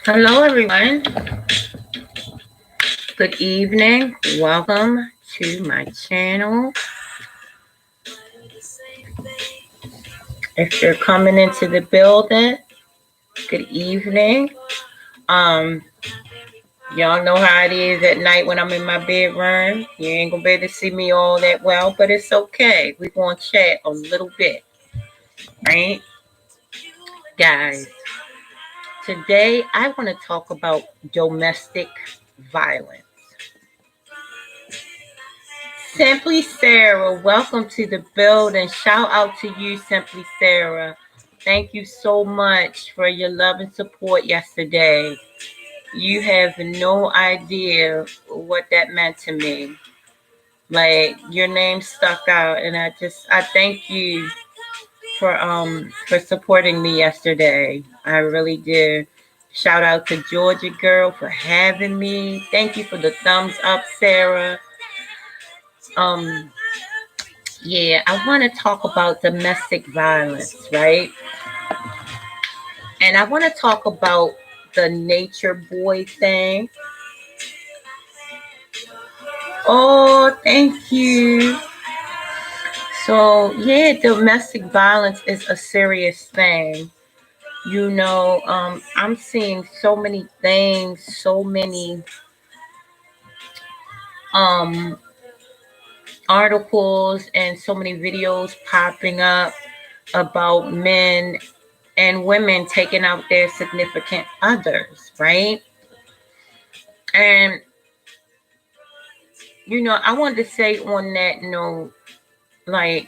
Hello, everyone. Good evening. Welcome to my channel. If you're coming into the building, good evening. Um, y'all know how it is at night when I'm in my bedroom. You ain't gonna be able to see me all that well, but it's okay. We're gonna chat a little bit, right? Guys, today I want to talk about domestic violence. Simply Sarah, welcome to the building. Shout out to you, Simply Sarah. Thank you so much for your love and support yesterday. You have no idea what that meant to me. Like, your name stuck out, and I thank you for supporting me yesterday. I really did. Shout out to Georgia Girl for having me. Thank you for the thumbs up, Sarah. Um Yeah, I want to talk about domestic violence, right? And I want to talk about the nature boy thing. Oh, thank you. So, yeah, domestic violence is a serious thing. I'm seeing so many things, so many um articles and so many videos popping up about men and women taking out their significant others, right? And I wanted to say on that note, like,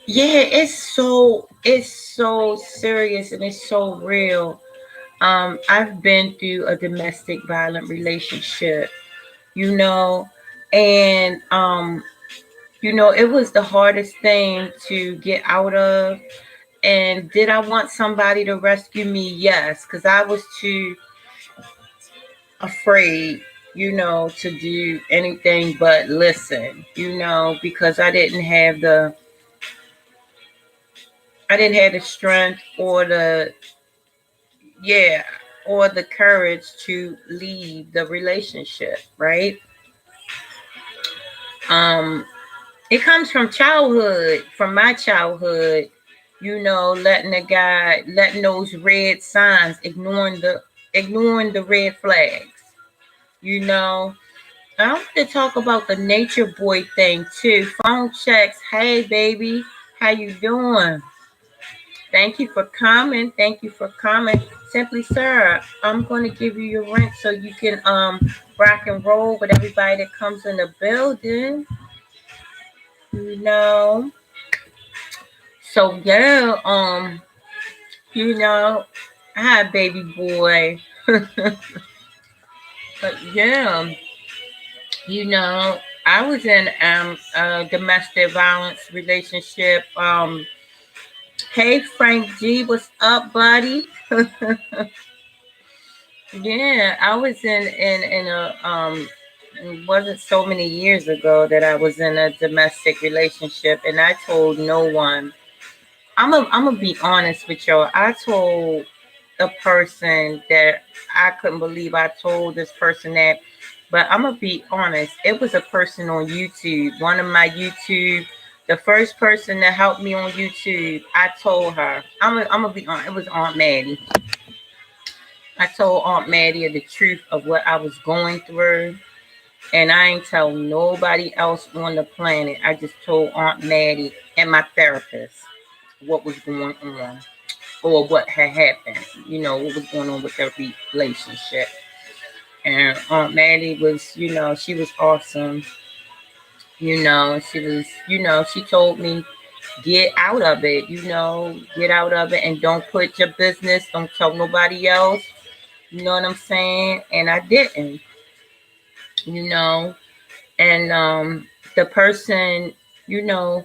yeah, it's so serious and it's so real. I've been through a domestic violent relationship, you know, and it was the hardest thing to get out of. And did I want somebody to rescue me? Yes, because I was too afraid, to do anything but listen, because I didn't have the strength yeah, or the courage to leave the relationship, right? Um, it comes from childhood, from my childhood, letting those red signs, ignoring the red flags, you know. I want to talk about the nature boy thing too. Phone checks. Hey, baby, how you doing? Thank you for coming. Thank you for coming. Simply, sir, I'm going to give you your rent so you can rock and roll with everybody that comes in the building. You know. So yeah, hi, baby boy. But yeah, I was in a domestic violence relationship. Hey, Frank G, what's up, buddy? Yeah, I was in a it wasn't so many years ago that I was in a domestic relationship, and I told no one. I'm gonna be honest with y'all. I told a person that I couldn't believe I told this person that, but I'm gonna be honest. It was a person on YouTube. One of my YouTube, the first person that helped me on YouTube. I told her. I'm gonna be honest. It was Aunt Maddie. I told Aunt Maddie the truth of what I was going through, and I ain't tell nobody else on the planet. I just told Aunt Maddie and my therapist what was going on or what had happened. What was going on with their relationship. And Aunt Maddie was, she was awesome. She told me, get out of it, get out of it and don't put your business, don't tell nobody else. You know what I'm saying? And I didn't, you know. And the person, you know,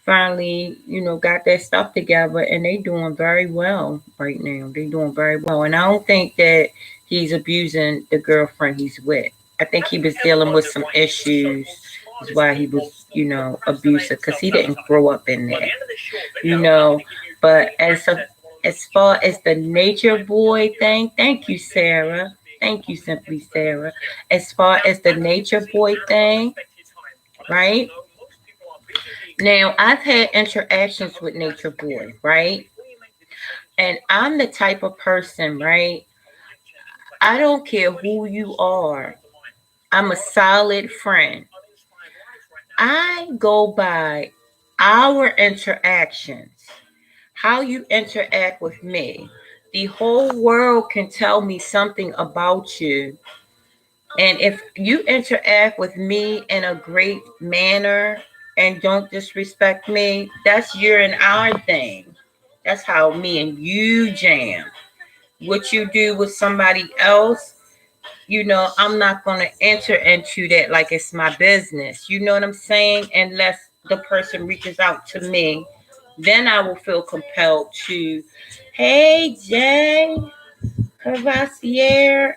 finally, got their stuff together and they doing very well right now. They doing very well. And I don't think that he's abusing the girlfriend he's with. I think he was dealing with some issues. Is why he was, abusive, because he didn't grow up in that, you know. But As far as the nature boy thing, thank you, Sarah. Thank you, Simply Sarah. As far as the nature boy thing, right? Now, I've had interactions with nature boy, right? And I'm the type of person, right? I don't care who you are. I'm a solid friend. I go by our interactions, how you interact with me. The whole world can tell me something about you. And if you interact with me in a great manner and don't disrespect me, that's your and our thing. That's how me and you jam. What you do with somebody else, I'm not going to enter into that like it's my business. You know what I'm saying? Unless the person reaches out to me, then I will feel compelled to, hey, Jay, Cavassier,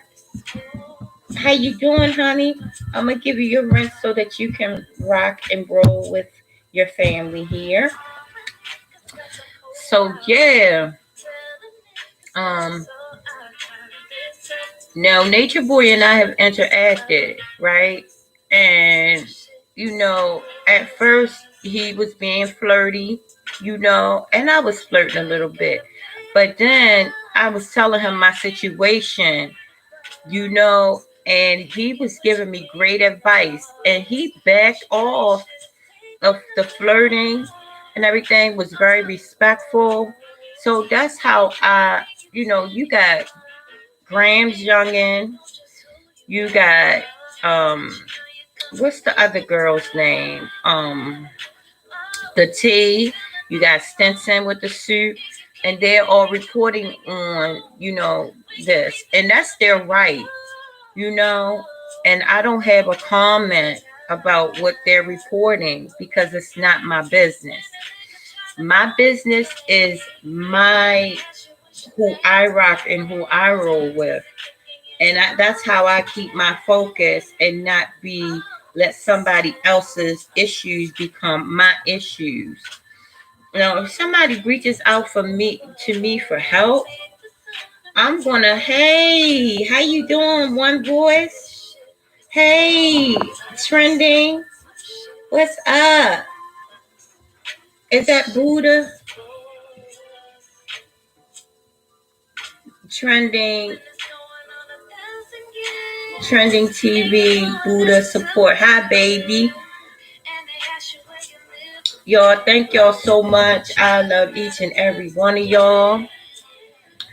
how you doing, honey? I'm going to give you your rent so that you can rock and roll with your family here. So, yeah. Now, Nature Boy and I have interacted, right? And, at first he was being flirty, and I was flirting a little bit. But then I was telling him my situation, and he was giving me great advice. And he backed off of the flirting and everything, was very respectful. So that's how you got Graham's youngin'. You got what's the other girl's name? The T. You got Stinson with the suit, and they're all reporting on this, and that's their right, And I don't have a comment about what they're reporting because it's not my business. My business is who I rock and who I roll with. And that's how I keep my focus and not let somebody else's issues become my issues. If somebody reaches out to me for help, I'm gonna, hey, how you doing, One Voice? Hey, Trending, what's up? Is that Buddha? Trending TV, Buddha support. Hi, baby. Y'all, thank y'all so much. I love each and every one of y'all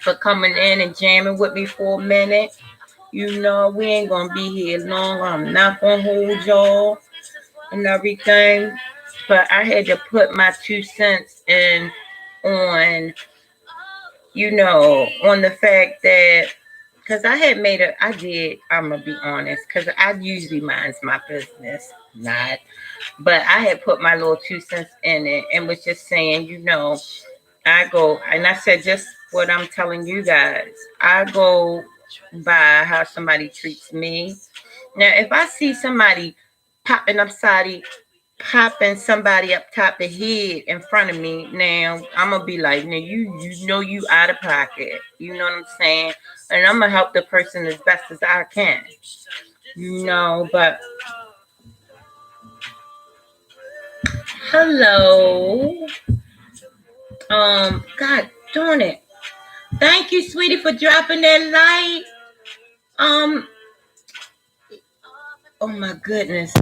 for coming in and jamming with me for a minute. We ain't gonna be here long. I'm not gonna hold y'all and everything. But I had to put my 2 cents in on, on the fact that, because I had I'm gonna be honest, because I usually mind's my business, not. But I had put my little 2 cents in it and was just saying, I go, and I said just what I'm telling you guys. I go by how somebody treats me. Now, if I see somebody popping somebody up top the head in front of me, now I'm gonna be like, now you out of pocket. You know what I'm saying? And I'm gonna help the person as best as I can. But hello. God darn it. Thank you, sweetie, for dropping that light. Oh my goodness.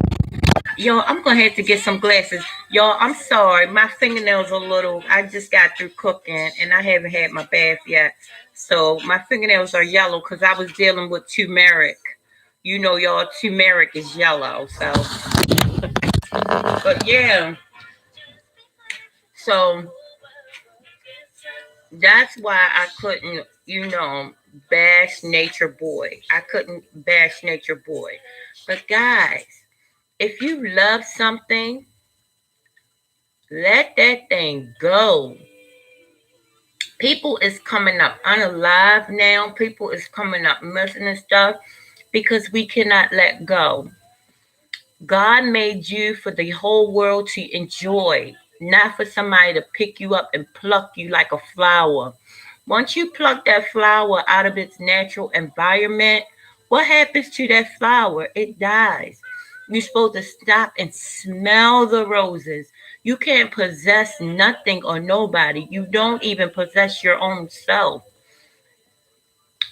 Yo, I'm gonna have to get some glasses. Y'all, I'm sorry. My fingernails are little. I just got through cooking and I haven't had my bath yet. So my fingernails are yellow because I was dealing with turmeric. Y'all, turmeric is yellow. So, but yeah. So that's why I couldn't, bash Nature Boy. I couldn't bash Nature Boy. But guys, if you love something, let that thing go. People is coming up unalive now. People is coming up missing and stuff because we cannot let go. God made you for the whole world to enjoy, not for somebody to pick you up and pluck you like a flower. Once you pluck that flower out of its natural environment, what happens to that flower? It dies. You're supposed to stop and smell the roses. You can't possess nothing or nobody. You don't even possess your own self.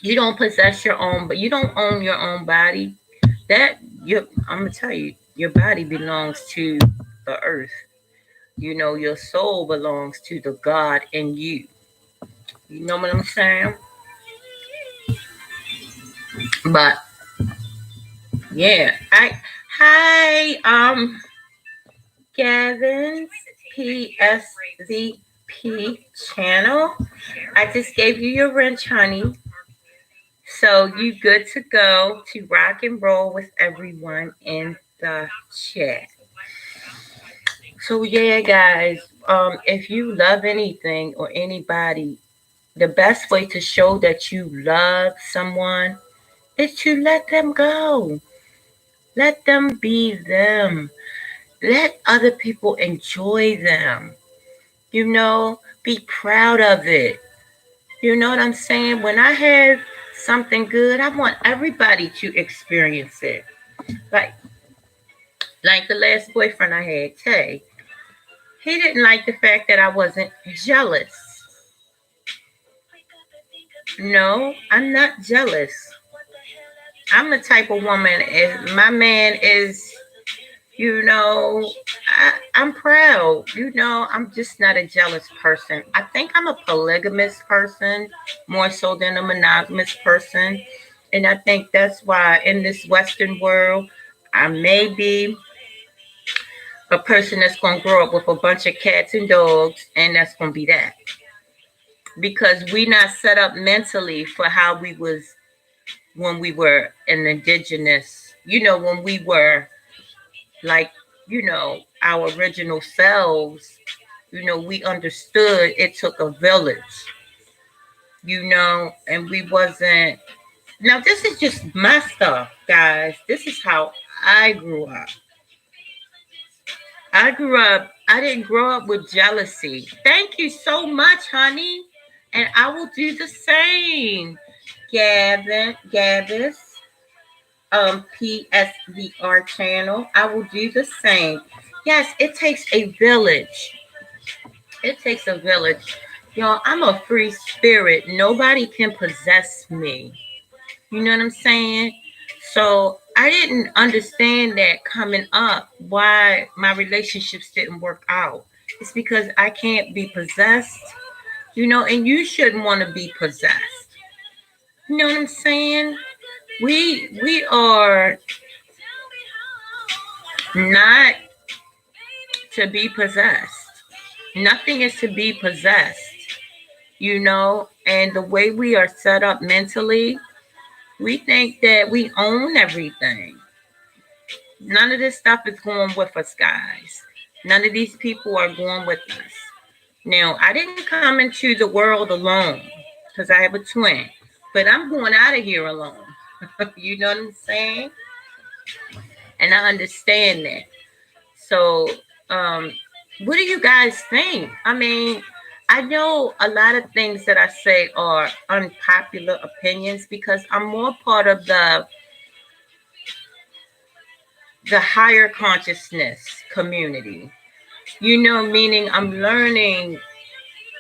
You don't possess your own, but you don't own your own body. That you, I'm gonna tell you, your body belongs to the earth. You know, your soul belongs to the God in you. You know what I'm saying? But yeah, hi, Gavin's PSVP channel. I just gave you your wrench, honey. So you good to go to rock and roll with everyone in the chat. So yeah, guys, if you love anything or anybody, the best way to show that you love someone is to let them go. Let them be them. Let other people enjoy them. You know, be proud of it. You know what I'm saying? When I have something good, I want everybody to experience it. Like like the last boyfriend I had, Tay. He didn't like the fact that I wasn't jealous. No, I'm not jealous. I'm the type of woman, if my man is, you know, I'm proud. You know, I'm just not a jealous person. I think I'm a polygamous person more so than a monogamous person. And I think that's why in this Western world, I may be a person that's going to grow up with a bunch of cats and dogs, and that's going to be that. Because we not set up mentally for how we was when we were an indigenous, you know, when we were like, you know, our original selves, you know, we understood it took a village, you know, and we wasn't. Now, this is just my stuff, guys. This is how I grew up. I didn't grow up with jealousy. Thank you so much, honey. And I will do the same. Gavis, PSVR channel. I will do the same. Yes, it takes a village. It takes a village. Y'all, I'm a free spirit. Nobody can possess me. You know what I'm saying? So I didn't understand that coming up, why my relationships didn't work out. It's because I can't be possessed, you know, and you shouldn't want to be possessed. You know what I'm saying? We are not to be possessed. Nothing is to be possessed, you know, and the way we are set up mentally, we think that we own everything. None of this stuff is going with us, guys. None of these people are going with us. Now, I didn't come into the world alone because I have a twin, but I'm going out of here alone. You know what I'm saying? And I understand that. So, what do you guys think? I mean, I know a lot of things that I say are unpopular opinions because I'm more part of the higher consciousness community. You know, meaning I'm learning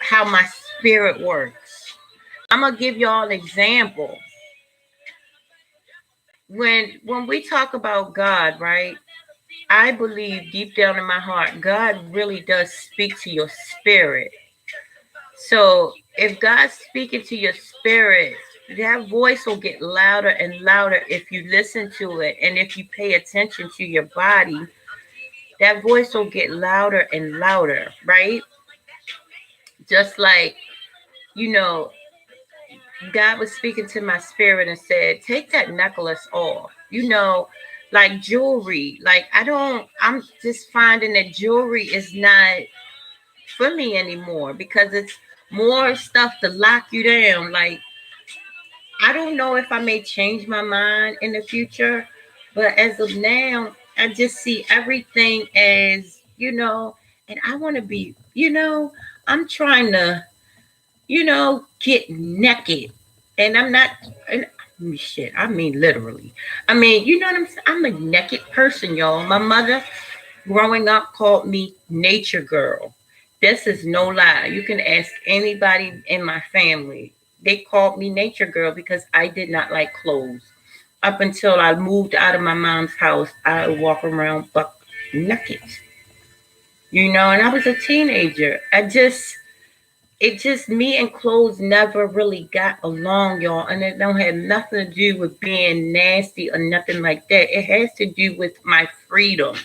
how my spirit works. I'm gonna give y'all an example. When we talk about God, right? I believe deep down in my heart, God really does speak to your spirit. So if God's speaking to your spirit, that voice will get louder and louder if you listen to it. And if you pay attention to your body, that voice will get louder and louder, right? Just like, you know, God was speaking to my spirit and said, take that necklace off. You know, like jewelry. Like I'm just finding that jewelry is not for me anymore because it's more stuff to lock you down. Like, I don't know if I may change my mind in the future, but as of now, I just see everything as, you know, and I want to be, you know, I'm trying to get naked. And I'm not, and shit, I mean literally. I mean, you know what I'm saying? I'm a naked person, y'all. My mother growing up called me nature girl. This is no lie. You can ask anybody in my family. They called me nature girl because I did not like clothes. Up until I moved out of my mom's house, I would walk around buck naked. And I was a teenager. It just me and clothes never really got along, y'all. And it don't have nothing to do with being nasty or nothing like that. It has to do with my freedom.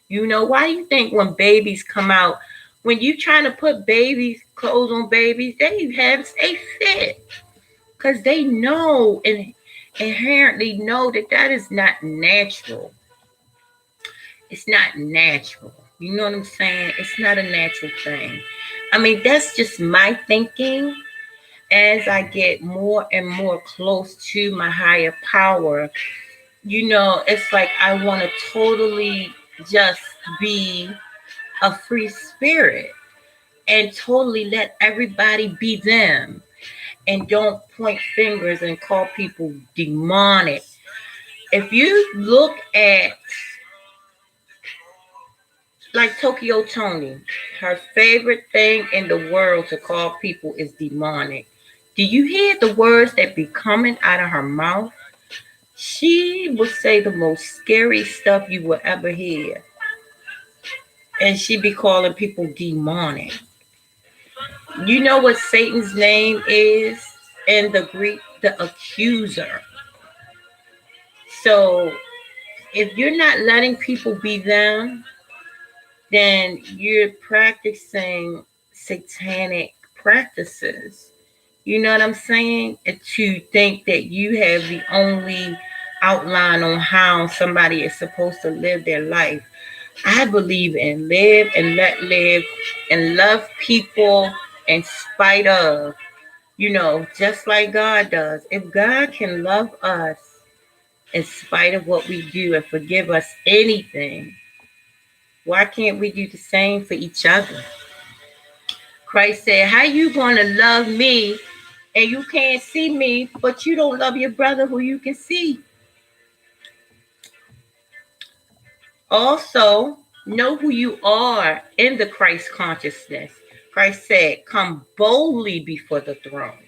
Why do you think when babies come out, when you trying to put babies clothes on babies, they fit. Because they know and inherently know that is not natural. It's not natural. You know what I'm saying? It's not a natural thing. I mean, that's just my thinking. As I get more and more close to my higher power, it's like I want to totally just be a free spirit and totally let everybody be them and don't point fingers and call people demonic. If you look at like Tokyo Tony, her favorite thing in the world to call people is demonic. Do you hear the words that be coming out of her mouth? She will say the most scary stuff you will ever hear. And she be calling people demonic. You know what Satan's name is in the Greek? The accuser. So if you're not letting people be them, then you're practicing satanic practices. You know what I'm saying? And to think that you have the only outline on how somebody is supposed to live their life. I believe in live and let live and love people in spite of, just like God does. If God can love us in spite of what we do and forgive us anything, why can't we do the same for each other? Christ said, how you going to love me and you can't see me, but you don't love your brother who you can see? Also, know who you are in the Christ consciousness. Christ said, come boldly before the throne.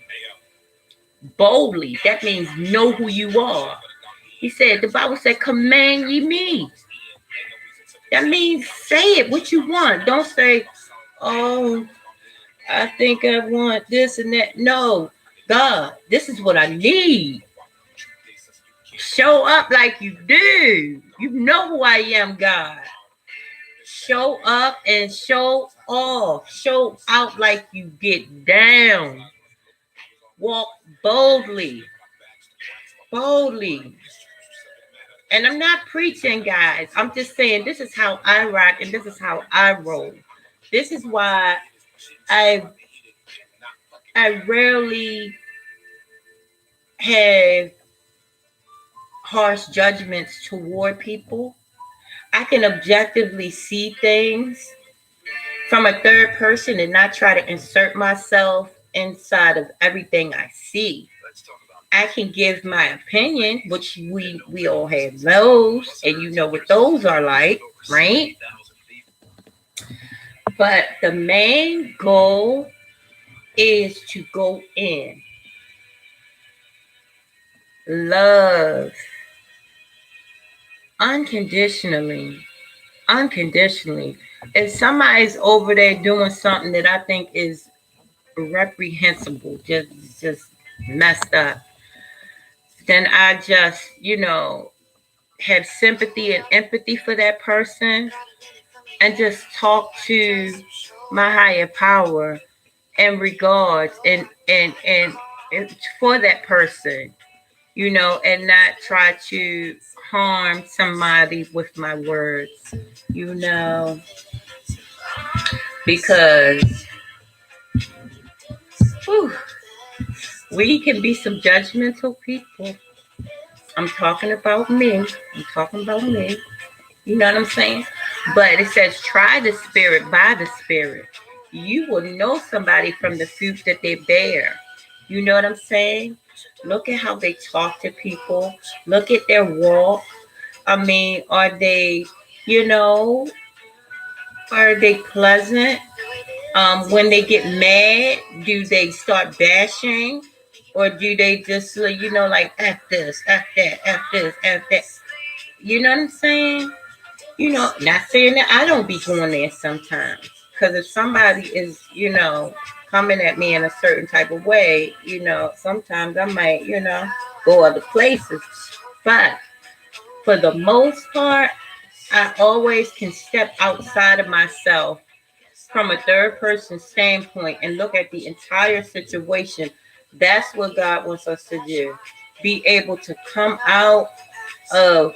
Boldly. That means know who you are. He said, the Bible said, command ye me. That means say it what you want. Don't say, oh, I think I want this and that. No, God, this is what I need. Show up like you do. You know who I am, God. Show up and show off. Show out like you get down. Walk boldly. Boldly. And I'm not preaching, guys. I'm just saying this is how I rock and this is how I roll. This is why I rarely have harsh judgments toward people. I can objectively see things from a third person and not try to insert myself inside of everything I see. I can give my opinion, which we all have those, and you know what those are like, right? But the main goal is to go in, love unconditionally, unconditionally. If somebody's over there doing something that I think is reprehensible, just messed up, then I just, have sympathy and empathy for that person and just talk to my higher power in regards and for that person, and not try to harm somebody with my words, because whew, we can be some judgmental people. I'm talking about me. I'm talking about me. You know what I'm saying? But it says, try the spirit by the spirit. You will know somebody from the fruit that they bear. You know what I'm saying? Look at how they talk to people. Look at their walk. I mean, you know, are they pleasant? When they get mad, do they start bashing? Or do they just, like, F this, F that, F this, F that? You know what I'm saying? Not saying that I don't be going there sometimes. Because if somebody is, coming at me in a certain type of way, sometimes I might, go other places. But for the most part, I always can step outside of myself from a third person standpoint and look at the entire situation. That's what God wants us to do. Be able to come out of,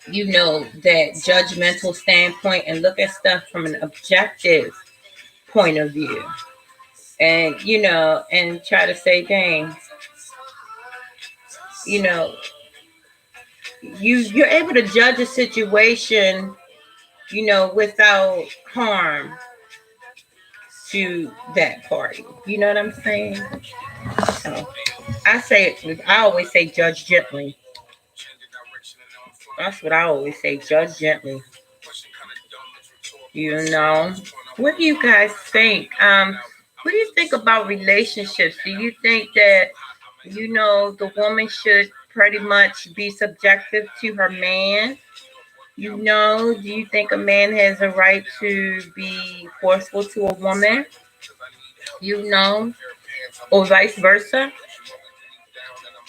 that judgmental standpoint and look at stuff from an objective point of view. And, and try to say, dang, you know, you're able to judge a situation, without harm to that party. You know what I'm saying? So I always say judge gently. That's what I always say, judge gently. You know. What do you guys think? What do you think about relationships? Do you think that, the woman should pretty much be subjective to her man? Do you think a man has a right to be forceful to a woman? Or vice versa?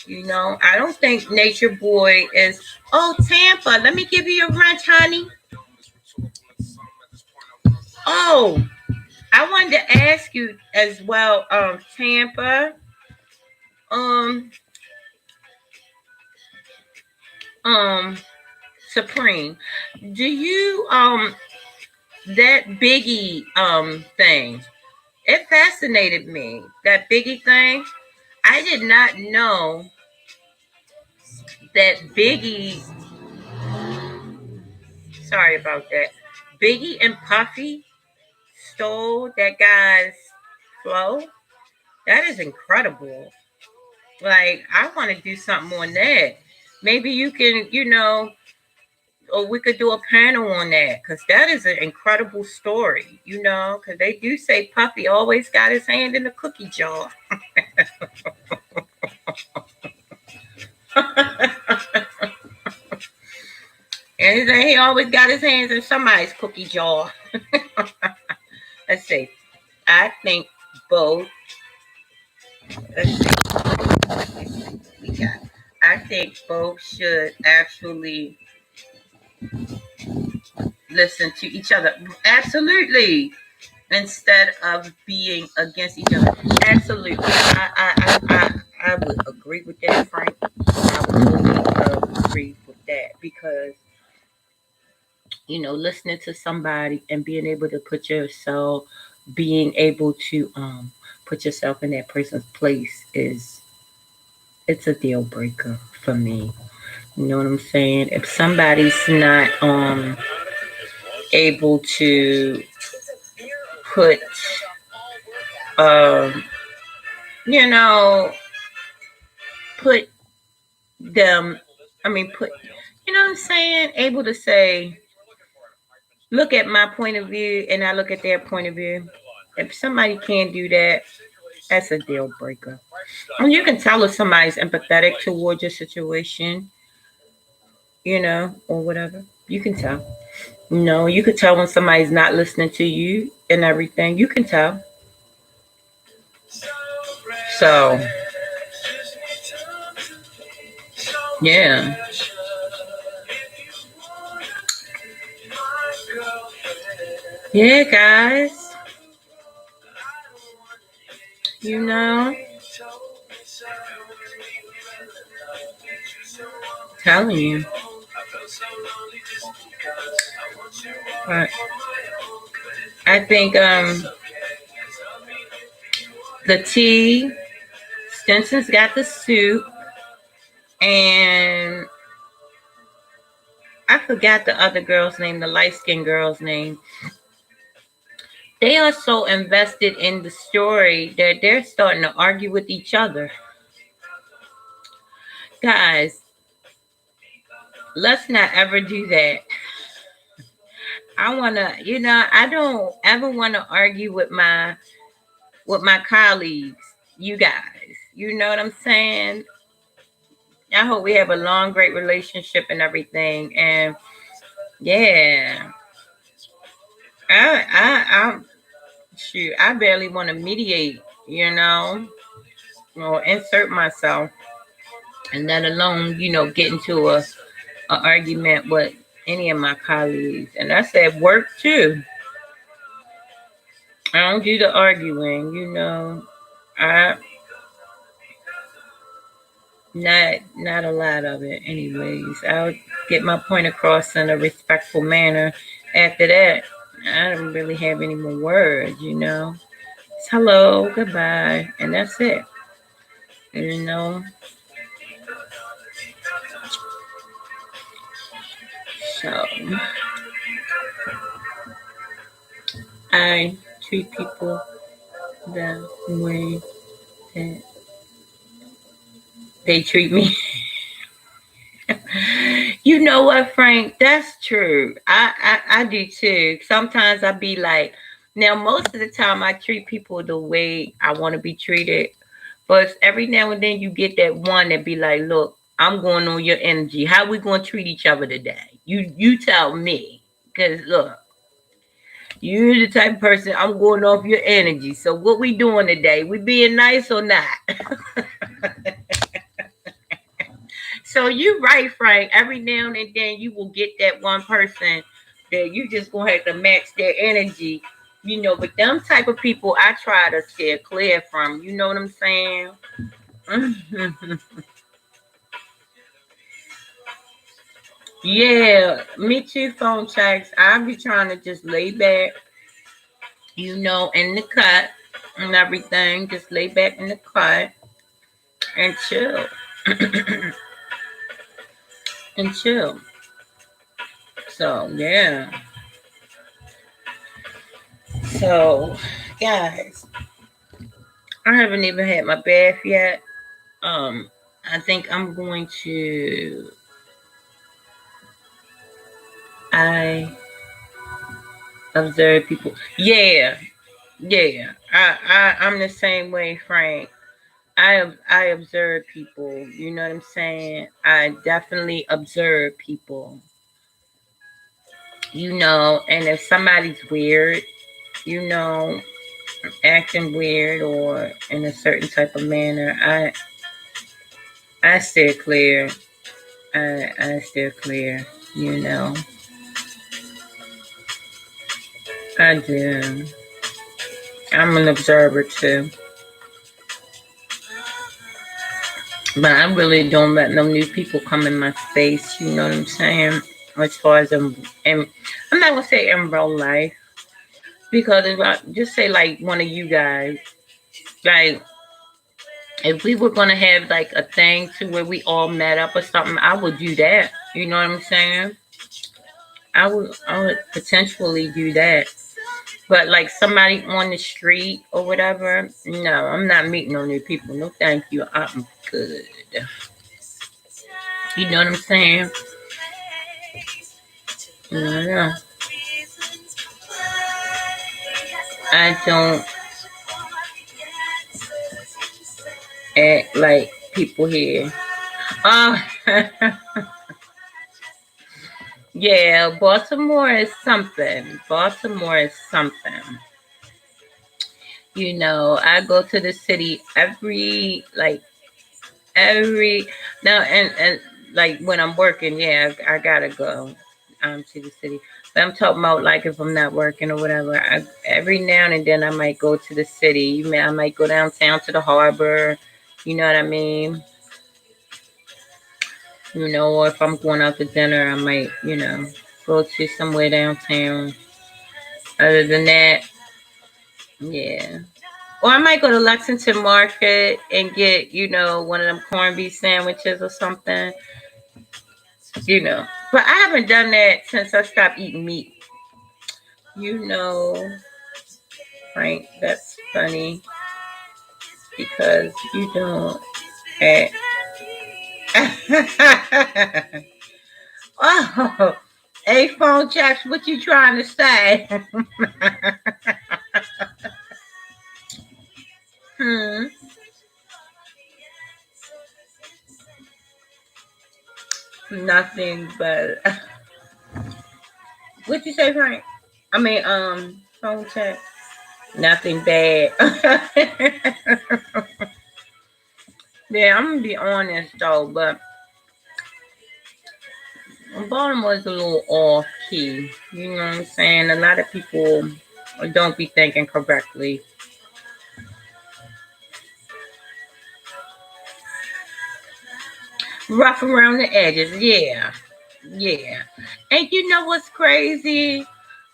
I don't think Nature Boy is. Oh, Tampa, let me give you your wrench, honey. Oh, I wanted to ask you as well, Tampa, um, um, Supreme. Do you that Biggie thing? It fascinated me. That Biggie thing. I did not know that Biggie. Sorry about that. Biggie and Puffy stole that guy's flow. That is incredible. Like, I want to do something on that. Maybe you can, or we could do a panel on that because that is an incredible story, because they do say Puffy always got his hand in the cookie jar. And he always got his hands in somebody's cookie jar. Let's see. I think both. Let's see. We got. I think both should actually listen to each other. Absolutely. Instead of being against each other. Absolutely. I would agree with that, Frank. I would totally agree with that because, listening to somebody and being able to put yourself in that person's place it's a deal breaker for me. You know what I'm saying? If somebody's not able to put um you know put them put what I'm saying, able to say, look at my point of view and I look at their point of view. If somebody can't do that, that's a deal breaker. And you can tell if somebody's empathetic towards your situation, or whatever. You can tell. You could tell when somebody's not listening to you and everything. You can tell. So, yeah. Yeah, guys. You know, telling you. But I think the tea, Stinson's got the soup, and I forgot the other girl's name, the light skinned girl's name. They are so invested in the story that they're starting to argue with each other. Guys, let's not ever do that. I wanna, I don't ever want to argue with my colleagues, you guys. You know what I'm saying? I hope we have a long, great relationship and everything. And yeah, I shoot, I barely want to mediate, or insert myself, and let alone, get into a argument with any of my colleagues. And that's at work too. I don't do the arguing, I not a lot of it anyways. I'll get my point across in a respectful manner. After that, I don't really have any more words, It's hello, goodbye, and that's it. So I treat people the way that they treat me. You know what, Frank? That's true. I do too. Sometimes I be like, now most of the time I treat people the way I want to be treated. But every now and then you get that one that be like, look, I'm going on your energy. How we going to treat each other today? You tell me. Because look, you're the type of person, I'm going off your energy. So what we doing today? We being nice or not? So you're right, Frank. Every now and then you will get that one person that you just gonna have to match their energy, But them type of people I try to steer clear from. You know what I'm saying? Yeah, me too, phone checks. I be trying to just lay back, in the cut and everything. Just lay back in the cut and chill. And chill. So, yeah. So, guys, I haven't even had my bath yet. I think I'm going to. I observe people. Yeah, yeah. I'm the same way, Frank. I observe people. You know what I'm saying? I definitely observe people. And if somebody's weird, acting weird or in a certain type of manner, I steer clear. I steer clear. I do. I'm an observer too. But I really don't let no new people come in my space, you know what I'm saying? As far as I'm not gonna say in real life, because if I just say like one of you guys, like if we were gonna have like a thing to where we all met up or something, I would do that. You know what I'm saying? I would potentially do that. But like somebody on the street or whatever, no, I'm not meeting no new people. No, thank you. I'm good. You know what I'm saying? Yeah. I don't act like people here. Oh, yeah, Baltimore is something. Baltimore is something. I go to the city every now and like when I'm working, yeah, I gotta go to the city. But I'm talking about like if I'm not working or whatever. Every now and then I might go to the city. I might go downtown to the harbor. You know what I mean? Or if I'm going out to dinner, I might, go to somewhere downtown. Other than that, yeah. Or I might go to Lexington Market and get, one of them corned beef sandwiches or something. But I haven't done that since I stopped eating meat. You know, Frank, that's funny because you don't. Eh. Oh, hey, phone checks, what you trying to say? hmm. Nothing but what you say, Frank? I mean, phone check. Nothing bad. Yeah, I'm gonna be honest though, but Baltimore is a little off key. You know what I'm saying? A lot of people don't be thinking correctly. Rough around the edges, yeah. Yeah. And you know what's crazy?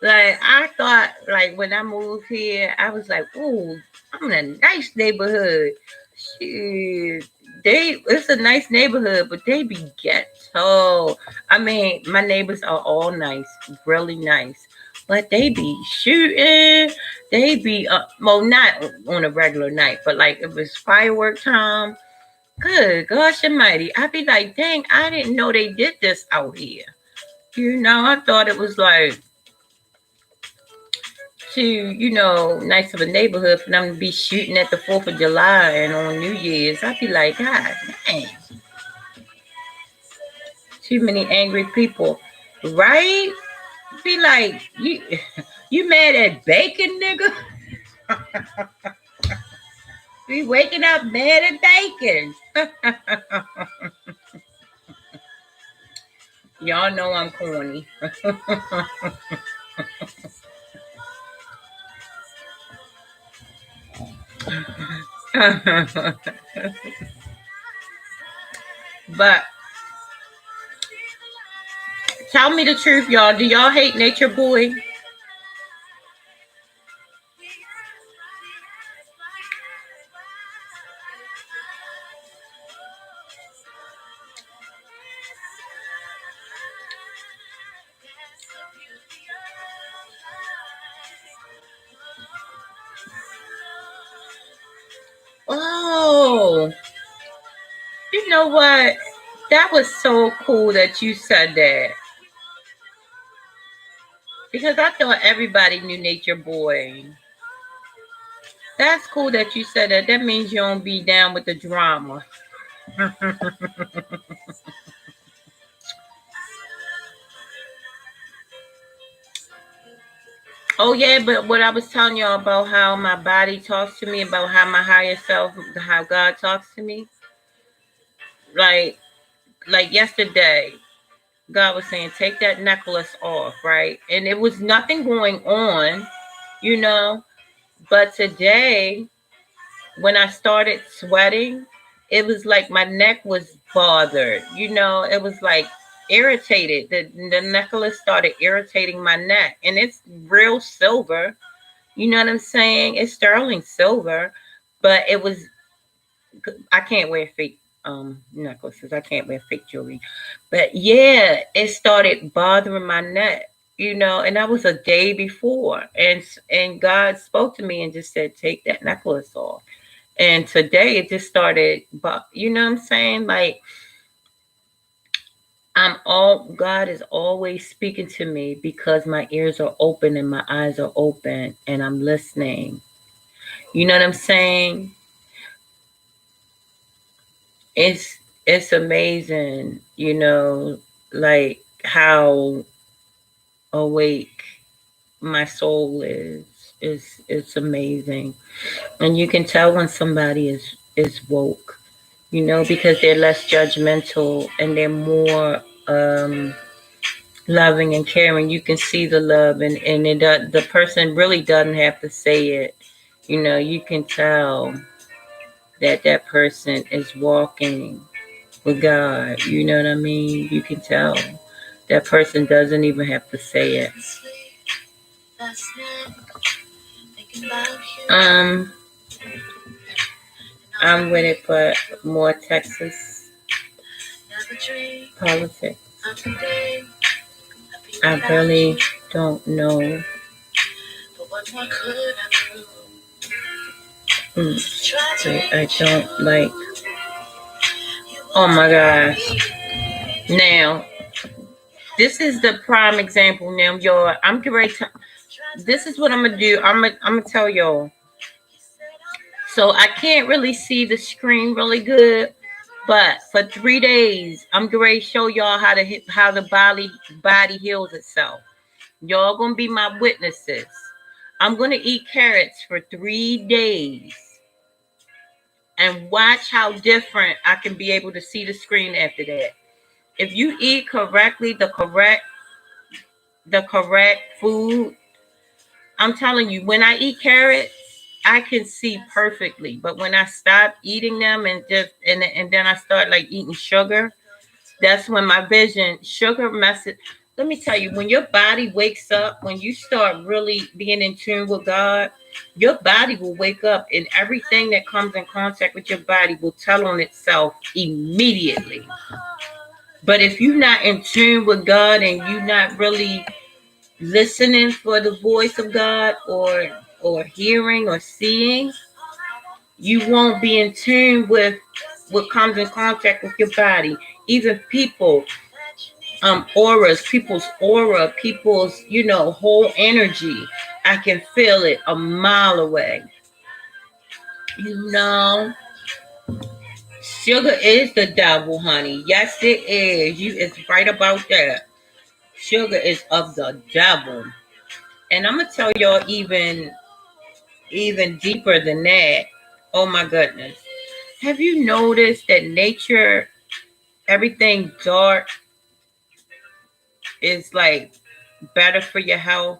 Like I thought like when I moved here, I was like, ooh, I'm in a nice neighborhood. Shit. It's a nice neighborhood, but they be ghetto. I mean, my neighbors are all nice, really nice. But they be shooting. They be well not on a regular night, but like if it's firework time, good gosh almighty. I'd be like, dang, I didn't know they did this out here. You know, I thought it was like nice of a neighborhood for them to be shooting at the 4th of July and on New Year's. I'd be like, God dang, too many angry people. Right? Be like, you mad at bacon, nigga? Be waking up mad at bacon. Y'all know I'm corny. But tell me the truth, y'all. Do y'all hate Nature Boy? Oh, you know what? That was so cool that you said that. Because I thought everybody knew Nature Boy. That's cool that you said that. That means you don't be down with the drama. Oh yeah, but what I was telling y'all about how my body talks to me, about how my higher self, how God talks to me. Like yesterday, God was saying, take that necklace off, right? And it was nothing going on, you know. But today, when I started sweating, it was like my neck was bothered. You know, it was like irritated. The necklace started irritating my neck. And it's real silver. You know what I'm saying? It's sterling silver. But it was, I can't wear fake necklaces. I can't wear fake jewelry. But yeah, it started bothering my neck. You know, and that was a day before, and God spoke to me and just said, "Take that necklace off." And today it just started, but you know what I'm saying? Like God is always speaking to me because my ears are open and my eyes are open and I'm listening. You know what I'm saying? It's amazing, like how awake my soul is. It's amazing. And you can tell when somebody is woke, because they're less judgmental and they're more loving and caring. You can see the love, and the person really doesn't have to say it. You can tell that that person is walking with God. You know what I mean? You can tell that person doesn't even have to say it. Um, I'm with it, but more Texas politics. I really don't know. I don't like. Oh my gosh. Now, this is the prime example. Now, y'all, I'm getting ready to. This is what I'm gonna do. I'm gonna tell y'all. So I can't really see the screen really good, but for 3 days, I'm getting ready to show y'all how the body heals itself. Y'all gonna be my witnesses. I'm gonna eat carrots for 3 days and watch how different I can be able to see the screen after that. If you eat correctly, the correct food, I'm telling you, when I eat carrots, I can see perfectly. But when I stop eating them and then I start like eating sugar, that's when my vision sugar messes. Let me tell you, when your body wakes up, when you start really being in tune with God, your body will wake up and everything that comes in contact with your body will tell on itself immediately. But if you're not in tune with God and you're not really listening for the voice of God or hearing or seeing, you won't be in tune with what comes in contact with your body. Even people, auras, people's aura, people's, whole energy. I can feel it a mile away. You know, sugar is the devil, honey. Yes, it is. It's right about that. Sugar is of the devil. And I'm gonna tell y'all even deeper than that. Oh my goodness. Have you noticed that nature, everything dark is like better for your health?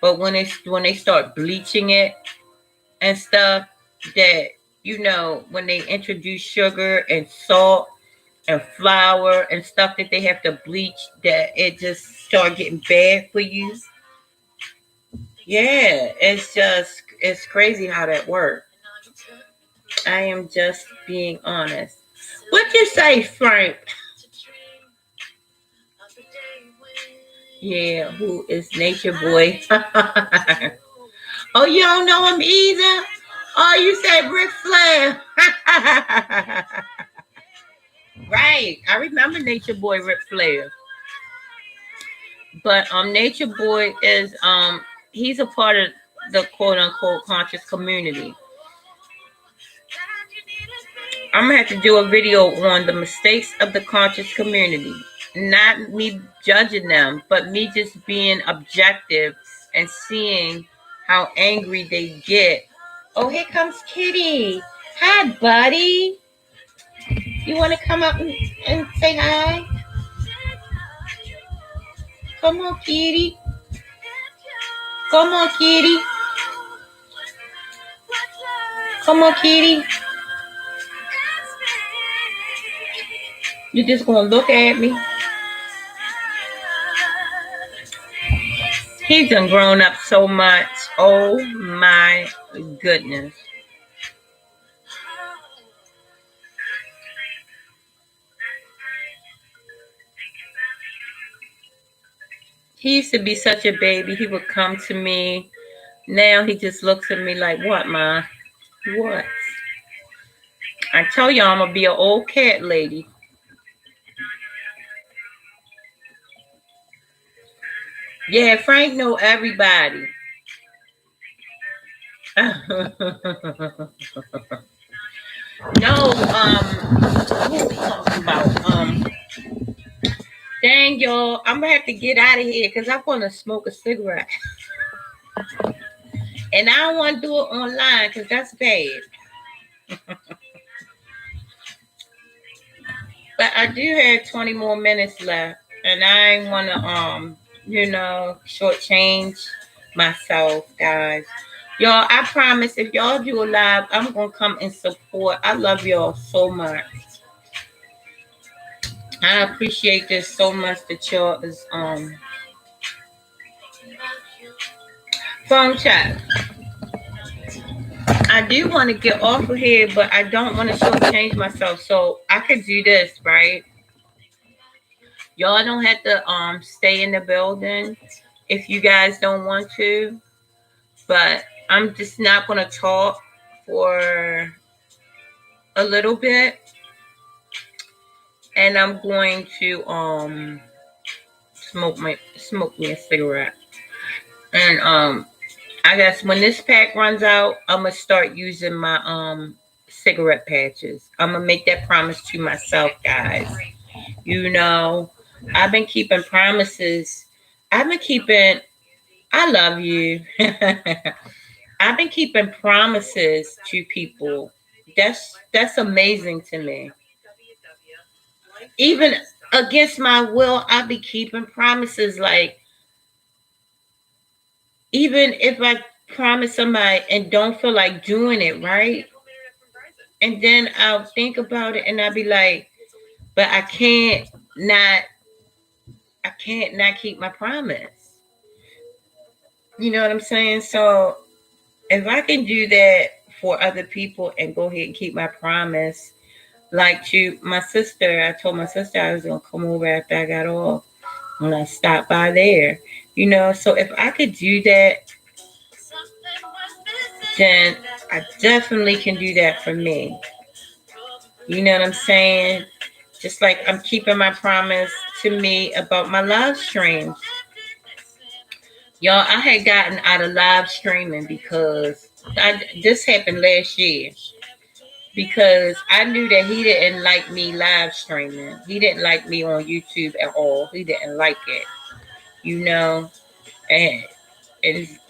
But when they start bleaching it and stuff, that when they introduce sugar and salt and flour and stuff that they have to bleach, that it just start getting bad for you. Yeah, it's crazy how that works. I am just being honest. What you say, Frank? Yeah, who is Nature Boy? Oh, you don't know him either? Oh, you say Ric Flair. Right. I remember Nature Boy Ric Flair. But Nature Boy is he's a part of the quote unquote conscious community. I'm gonna have to do a video on the mistakes of the conscious community. Not me judging them, but me just being objective and seeing how angry they get. Oh, here comes Kitty. Hi, buddy. You want to come up and say hi? Come on, Kitty. Come on, Kitty. Come on, Kitty. You just gonna look at me? He's done grown up so much. Oh my goodness. He used to be such a baby. He would come to me. Now he just looks at me like, what, Ma? What? I tell you I'm gonna be an old cat lady. Yeah, Frank know everybody. No, who are we talking about? Dang, y'all, I'm gonna have to get out of here because I want to smoke a cigarette. And I don't want to do it online because that's bad. But I do have 20 more minutes left. And I want to, shortchange myself, guys. Y'all, I promise if y'all do a live, I'm going to come and support. I love y'all so much. I appreciate this so much that y'all is phone chat. I do want to get off of here, but I don't want to shortchange myself. So I could do this, right? Y'all don't have to stay in the building if you guys don't want to. But I'm just not gonna talk for a little bit, and I'm going to smoke me a cigarette. And I guess when this pack runs out, I'm gonna start using my cigarette patches. I'm gonna make that promise to myself, guys. You know, I've been keeping promises. I've been keeping. I love you. I've been keeping promises to people. That's amazing to me. Even against my will, I be keeping promises. Like, even if I promise somebody and don't feel like doing it, right? And then I'll think about it and I'll be like, but not I can't not keep my promise. You know what I'm saying? So if I can do that for other people and go ahead and keep my promise, like to my sister, I told my sister I was gonna come over after I got off when I stopped by there. You know, so if I could do that, then I definitely can do that for me. You know what I'm saying? Just like I'm keeping my promise to me about my live streams. Y'all, I had gotten out of live streaming because this happened last year. Because I knew that he didn't like me live streaming. He didn't like me on YouTube at all. He didn't like it. You know? And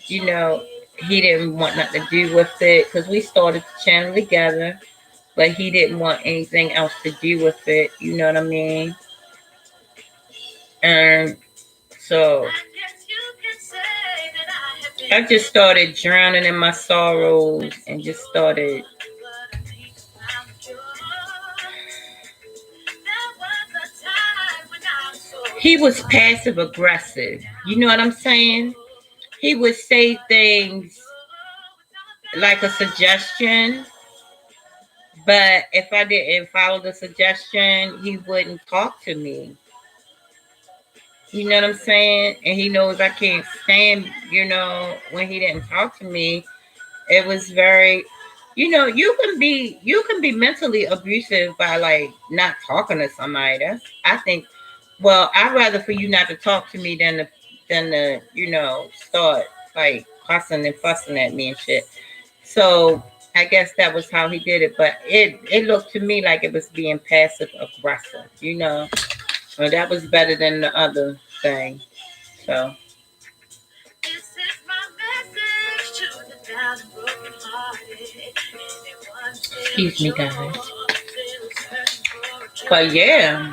you know, he didn't want nothing to do with it because we started the channel together, but he didn't want anything else to do with it. You know what I mean? And so I just started drowning in my sorrows and just started. He was passive aggressive. You know what I'm saying? He would say things like a suggestion, but if I didn't follow the suggestion, he wouldn't talk to me. You know what I'm saying? And he knows I can't stand, when he didn't talk to me. It was very, you can be mentally abusive by like not talking to somebody. I think, well, I'd rather for you not to talk to me than start like cussing and fussing at me and shit. So I guess that was how he did it, but it looked to me like it was being passive aggressive. So that was better than the other thing. So. Excuse me, guys. But yeah.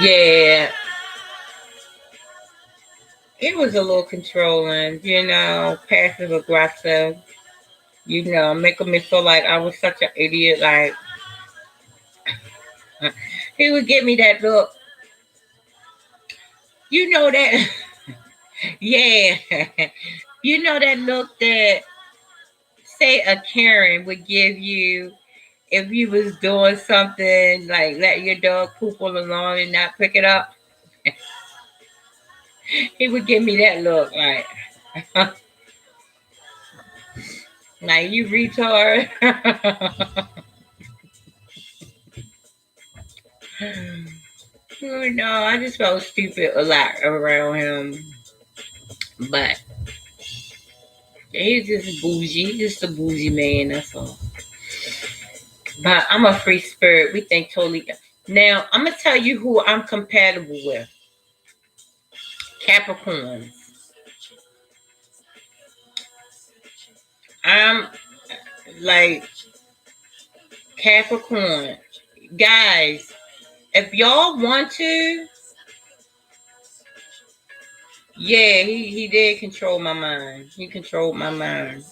Yeah. It was a little controlling, passive aggressive, making me feel like I was such an idiot. Like, he would give me that look. You know that, yeah. You know that look that, say, a Karen would give you if you was doing something like let your dog poop on the lawn and not pick it up. He would give me that look like, like you retard. No, I just felt stupid a lot around him. But he's just bougie. He's just a bougie man, that's all. But I'm a free spirit. We think totally. Now, I'm going to tell you who I'm compatible with. Capricorns. I'm like Capricorn. Guys, if y'all want to, yeah, he did control my mind. He controlled my mind.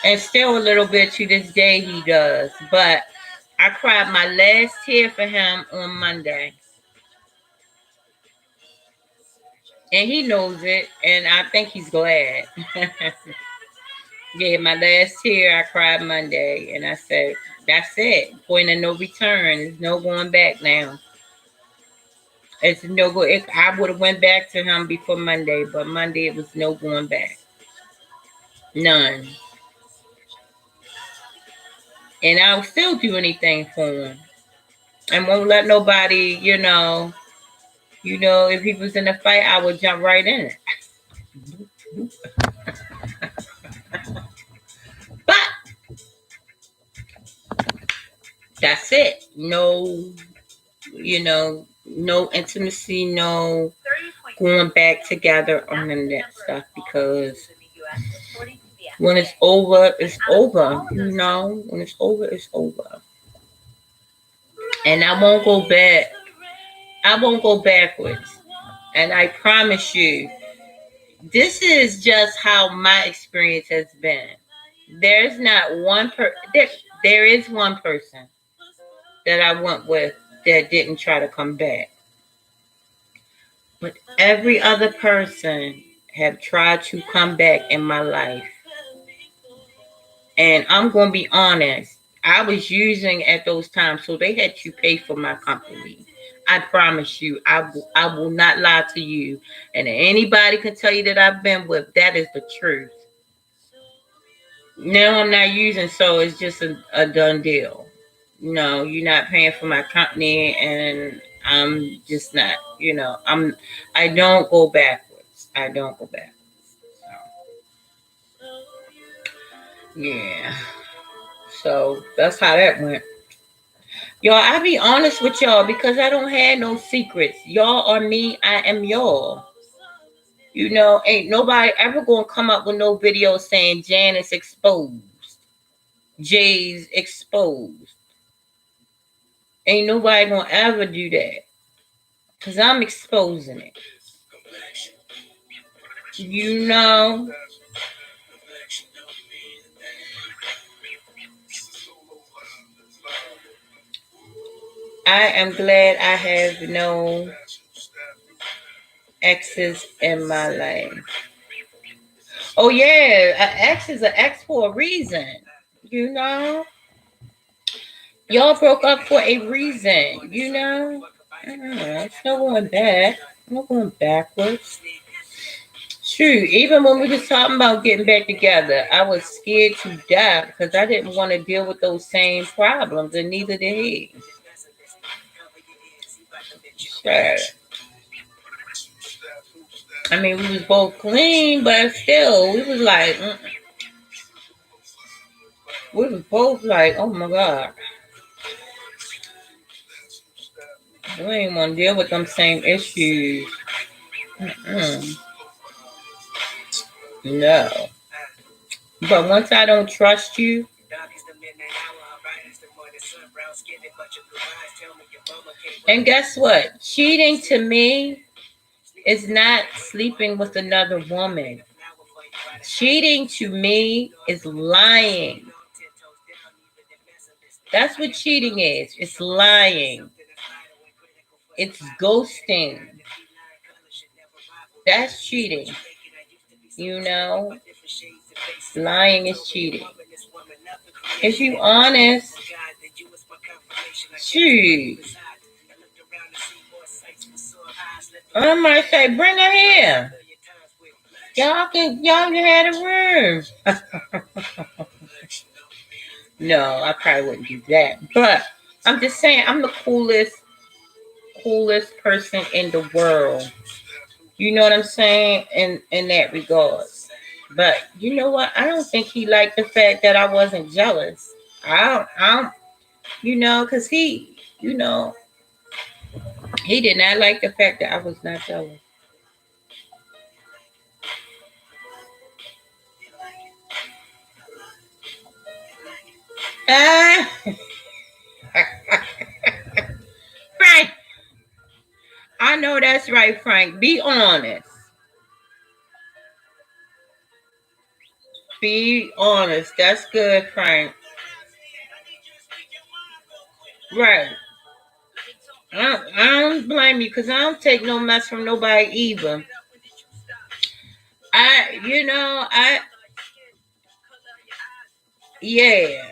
And still a little bit to this day he does. But I cried my last tear for him on Monday. And he knows it, and I think he's glad. Yeah, my last tear I cried Monday, and I said, that's it. Point of no return. There's no going back now. It's no good. I would have went back to him before Monday, but Monday it was no going back. None. And I'll still do anything for him. And won't let nobody, if he was in a fight, I would jump right in it. But that's it. No, no intimacy, no going back together on none of that stuff, because when it's over, it's over. When it's over, it's over. And I won't go back. I won't go backwards. And I promise you, this is just how my experience has been. There's not one there is one person that I went with that didn't try to come back. But every other person have tried to come back in my life. And I'm going to be honest, I was using at those times, so they had to pay for my company. I promise you, I will not lie to you. And anybody can tell you that I've been with, that is the truth. No, I'm not using, so it's just a done deal. No, you're not paying for my company, and I'm just not, I don't go backwards. I don't go backwards. So, yeah. So that's how that went. Y'all, I be honest with y'all because I don't have no secrets. Y'all are me, I am y'all. Ain't nobody ever gonna come up with no video saying Janice exposed. Jay's exposed. Ain't nobody gonna ever do that. Cause I'm exposing it. I am glad I have no exes in my life. Oh yeah, an ex is an ex for a reason. Y'all broke up for a reason. It's no going back. No going backwards. Shoot, even when we was talking about getting back together, I was scared to death because I didn't want to deal with those same problems, and neither did he. Sure. I mean, we was both clean, but still, we was like, we was both like, oh my God. We ain't want to deal with them same issues. No. But once I don't trust you, and guess what? Cheating to me is not sleeping with another woman. Cheating to me is lying. That's what cheating is. It's lying. It's ghosting. That's cheating. Lying is cheating. If you honest, shoot. I might say, bring her here. Y'all can have a room. No, I probably wouldn't do that. But I'm just saying, I'm the coolest person in the world. You know what I'm saying? In that regard. But you know what? I don't think he liked the fact that I wasn't jealous. I don't, because he did not like the fact that I was not jealous. Frank, I know that's right, Frank. Be honest. Be honest. That's good, Frank. Right. I don't blame you because I don't take no mess from nobody either. Yeah.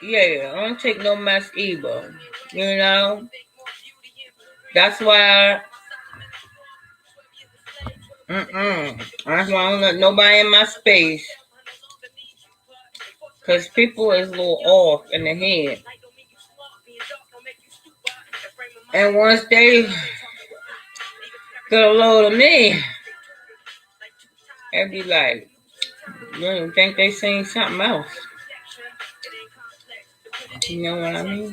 I don't take no mess either. That's why. That's why I don't let nobody in my space. Because people is a little off in the head. And once they get a load of me, they'll be like, you don't think they seen something else. You know what I mean?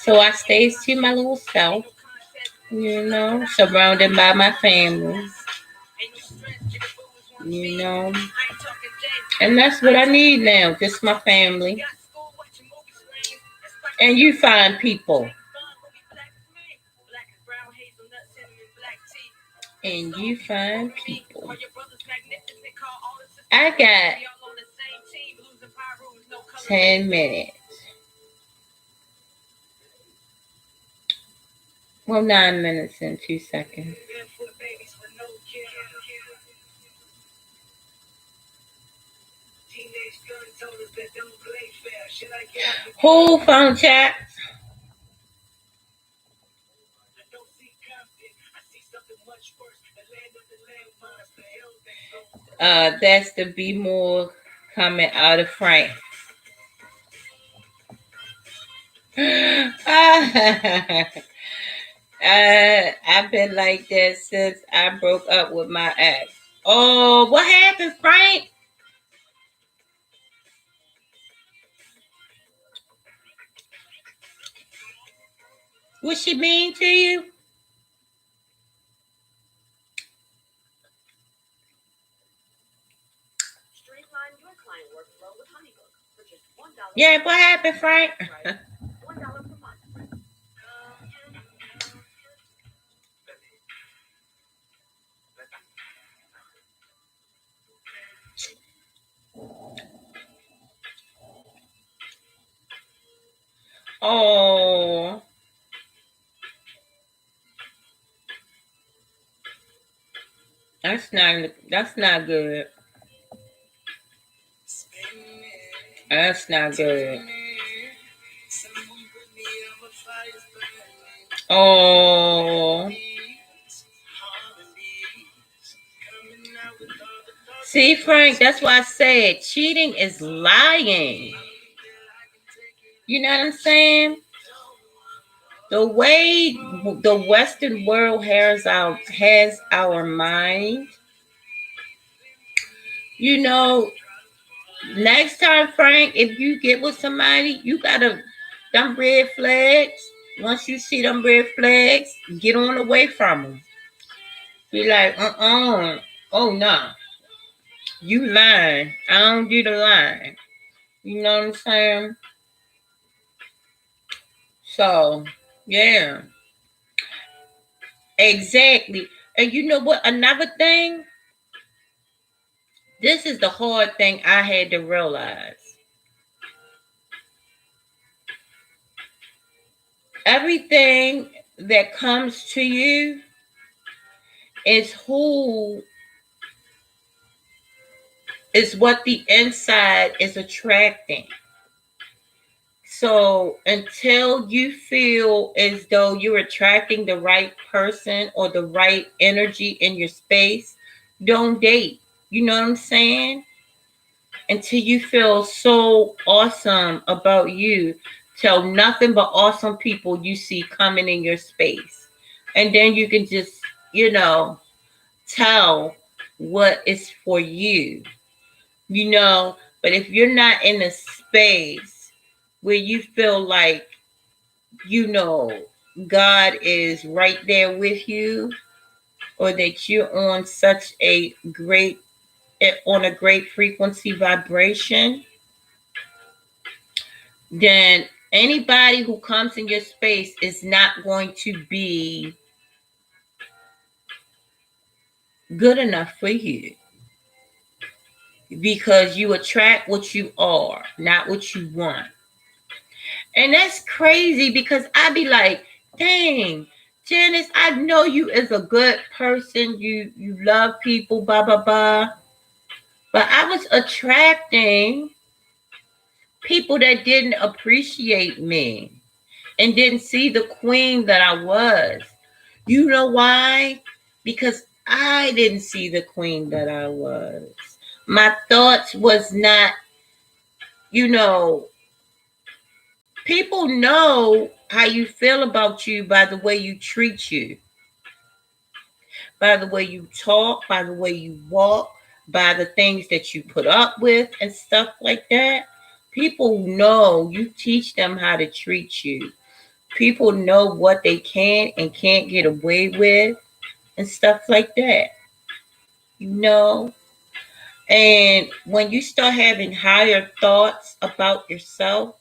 So I stays to my little self, you know, surrounded by my family, you know. And that's what I need now, just my family. And you find people. And you find people. I got 10 minutes. Well, 9 minutes and 2 seconds. Who phone chat? That's the Be More coming out of Frank. I've been like that since I broke up with my ex. Oh, what happened, Frank? What she mean to you? Yeah, what happened, Frank? Oh, that's not good. That's not good. Oh. See, Frank, that's why I said cheating is lying. You know what I'm saying? The way the Western world has our mind, you know, next time, Frank, if you get with somebody, you gotta them red flags. Once you see them red flags, get on away from them. Be like, oh no, you lying. I don't do the lying. You know what I'm saying? So, yeah, exactly. And you know what? Another thing, this is the hard thing I had to realize. Everything that comes to you is what the inside is attracting. So until you feel as though you're attracting the right person or the right energy in your space, don't date. You know what I'm saying? Until you feel so awesome about you, tell nothing but awesome people you see coming in your space. And then you can just, tell what is for you. But if you're not in a space where you feel like, God is right there with you, or that you're on such a great frequency vibration, then anybody who comes in your space is not going to be good enough for you, because you attract what you are, not what you want. And that's crazy, because I be like, dang, Janice, I know you is a good person. You love people, blah, blah, blah. But I was attracting people that didn't appreciate me. and didn't see the queen that I was. You know why? Because I didn't see the queen that I was. My thoughts was not, people know how you feel about you by the way you treat you, by the way you talk, by the way you walk, by the things that you put up with and stuff like that. People know you teach them how to treat you. People know what they can and can't get away with and stuff like that. You know? And when you start having higher thoughts about yourself,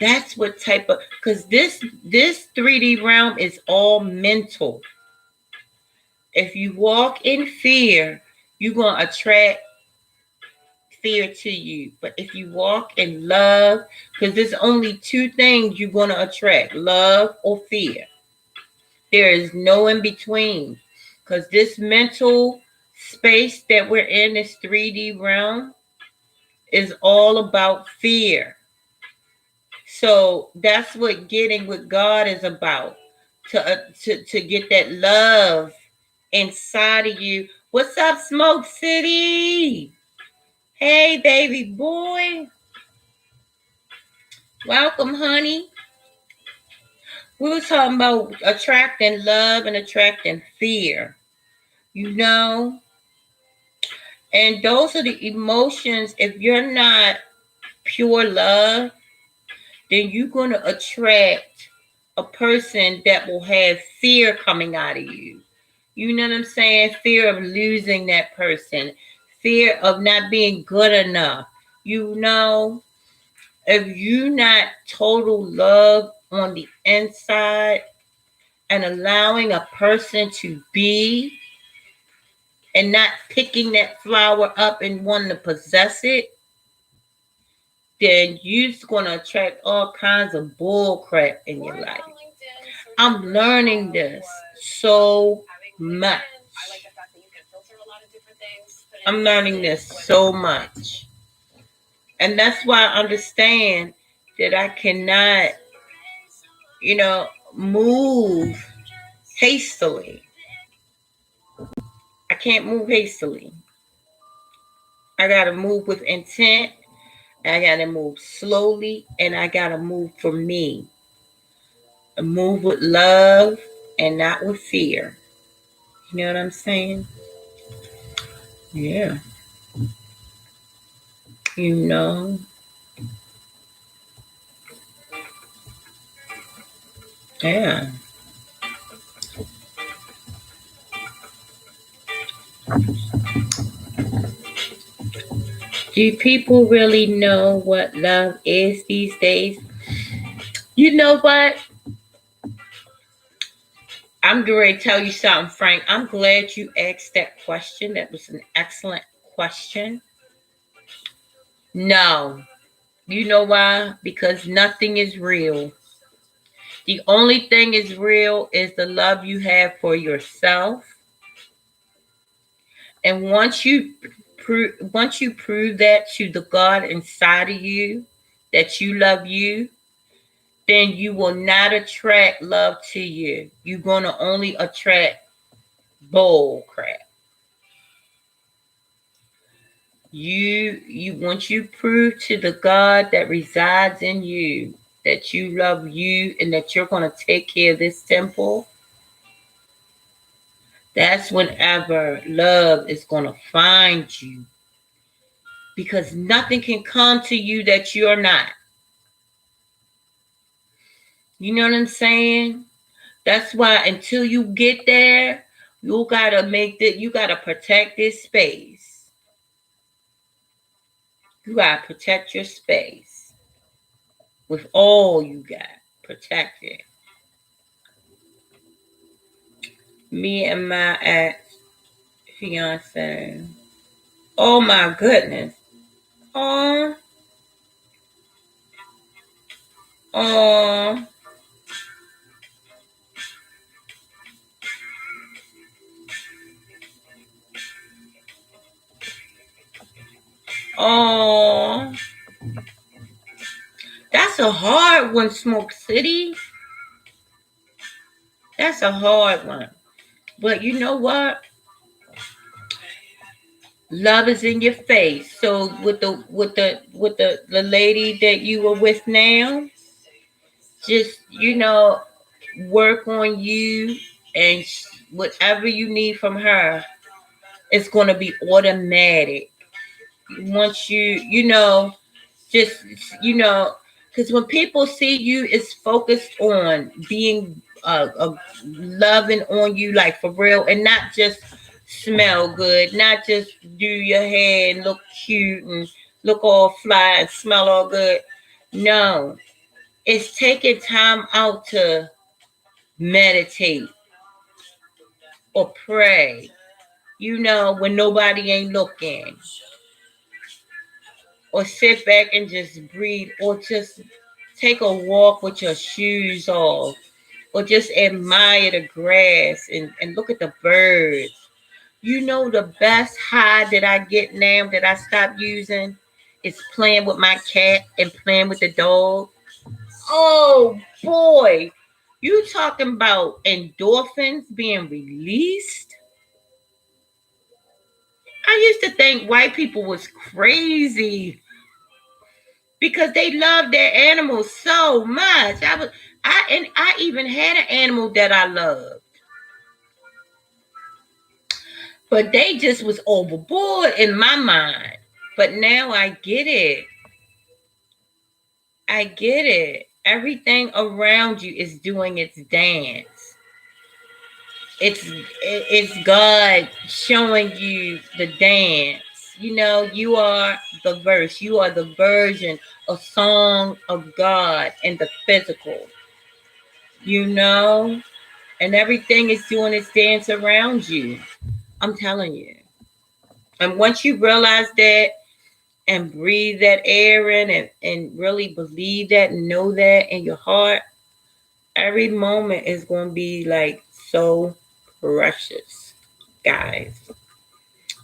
that's what type of, because this 3D realm is all mental. If you walk in fear, you're going to attract fear to you. But if you walk in love, because there's only two things you're going to attract, love or fear. There is no in between. Because this mental space that we're in, this 3D realm, is all about fear. So that's what getting with God is about. To get that love inside of you. What's up, Smoke City? Hey, baby boy. Welcome, honey. We were talking about attracting love and attracting fear. You know? And those are the emotions. If you're not pure love, then you're going to attract a person that will have fear coming out of you. You know what I'm saying? Fear of losing that person. Fear of not being good enough. You know, if you're not total love on the inside and allowing a person to be and not picking that flower up and wanting to possess it, then you're going to attract all kinds of bull crap in your life. I'm learning this so much. I'm learning this so much. And that's why I understand that I cannot, move hastily. I can't move hastily. I got to move with intent. I got to move slowly. And I got to move for me. Move with love and not with fear. You know what I'm saying? Yeah. You know. Yeah. Do people really know what love is these days? You know what? I'm going to tell you something, Frank. I'm glad you asked that question. That was an excellent question. No. You know why? Because nothing is real. The only thing is real is the love you have for yourself. And once you prove that to the God inside of you, that you love you, then you will not attract love to you. You're going to only attract bull crap. You once you prove to the God that resides in you that you love you and that you're going to take care of this temple, that's whenever love is going to find you. Because nothing can come to you that you're not. You know what I'm saying? That's why until you get there, you gotta protect this space. You gotta protect your space with all you got. Protect it. Me and my ex-fiance. Oh my goodness. Oh. Oh. Oh. That's a hard one, Smoke City. That's a hard one. But you know what? Love is in your face. So with the lady that you were with now, just work on you, and whatever you need from her, it's gonna be automatic. Once just because when people see you, it's focused on being loving on you, like for real, and not just smell good, not just do your hair and look cute and look all fly and smell all good. No, it's taking time out to meditate or pray, when nobody ain't looking, or sit back and just breathe, or just take a walk with your shoes off, or just admire the grass and look at the birds. The best high that I get now that I stopped using is playing with my cat and playing with the dog. Oh boy, you talking about endorphins being released? I used to think white people was crazy because they love their animals so much. I even had an animal that I loved, but they just was overboard in my mind. But now I get it. I get it. Everything around you is doing its dance. It's God showing you the dance. You are the verse. You are the version, a song of God in the physical. And everything is doing its dance around you. I'm telling you. And once you realize that and breathe that air in, and really believe that and know that in your heart, every moment is going to be like so precious, guys.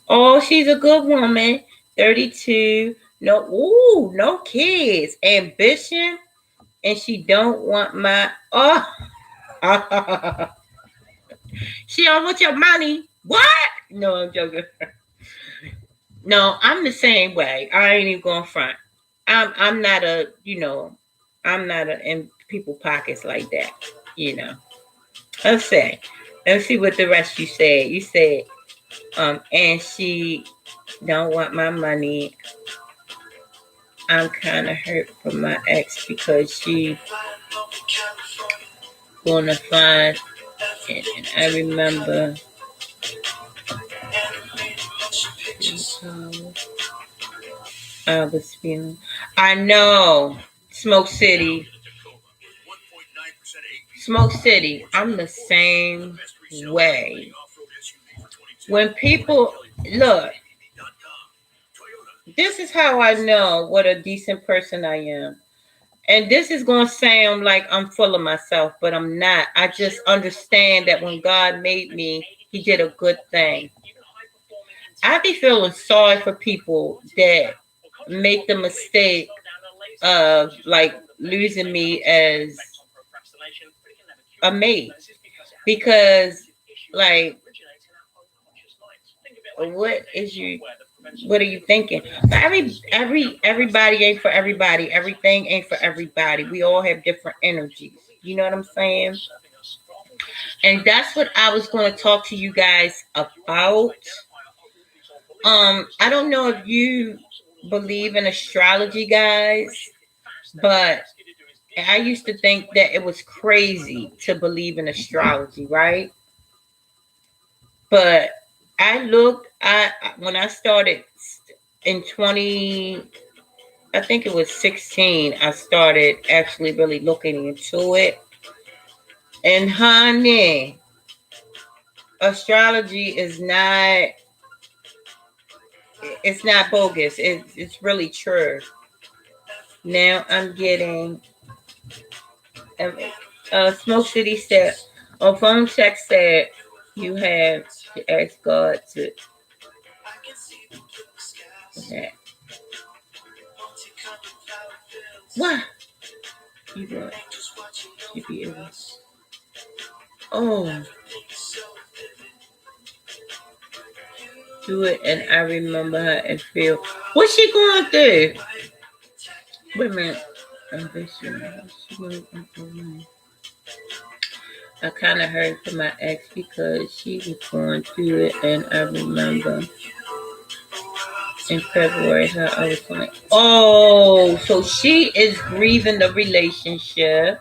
Oh, she's a good woman. 32. No kids. Ambition. And she don't want my, she don't want your money. What? No, I'm joking. No, I'm the same way. I ain't even going front. I'm not I'm not in people pockets like that. You know. Let's say. Let's see what the rest you said. You said, and she don't want my money. I'm kind of hurt from my ex because she gonna find, and I remember. I was feeling. I know. Smoke City. Smoke City. I'm the same way. When people look, this is how I know what a decent person I am. And this is going to sound like I'm full of myself, but I'm not. I just understand that when God made me, He did a good thing. I be feeling sorry for people that make the mistake of like losing me as a mate, because like what are you thinking? But everybody ain't for everybody. Everything ain't for everybody. We all have different energies. You know what I'm saying? And that's what I was going to talk to you guys about. I don't know if you believe in astrology, guys, but I used to think that it was crazy to believe in astrology, right? But when I started in 20, I think it was 16, I started actually really looking into it. And honey, astrology is not, it's not bogus. It's really true. Now I'm getting, Smoke City said, on phone check said, you have to ask God to, okay. What? You going to be able. Oh, do it, and I remember her and feel. What's she going through? Wait a minute. I kind of heard from my ex because she was going through it, and I remember in February how I was like, oh, so she is grieving the relationship.